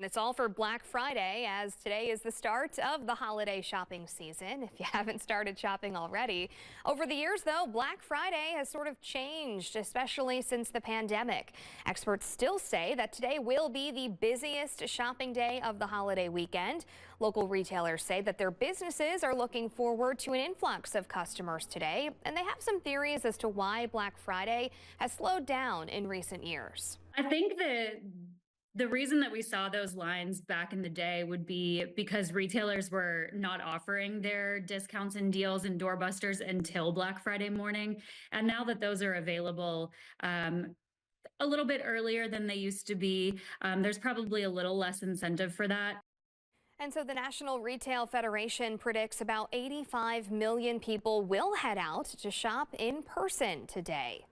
It's all for Black Friday, as today is the start of the holiday shopping season, if you haven't started shopping already. Over the years, though, Black Friday has sort of changed, especially since the pandemic. Experts still say that today will be the busiest shopping day of the holiday weekend. Local retailers say that their businesses are looking forward to an influx of customers today, and they have some theories as to why Black Friday has slowed down in recent years. I think that the reason that we saw those lines back in the day would be because retailers were not offering their discounts and deals and doorbusters until Black Friday morning. And now that those are available a little bit earlier than they used to be, there's probably a little less incentive for that. And so the National Retail Federation predicts about 85 million people will head out to shop in person today.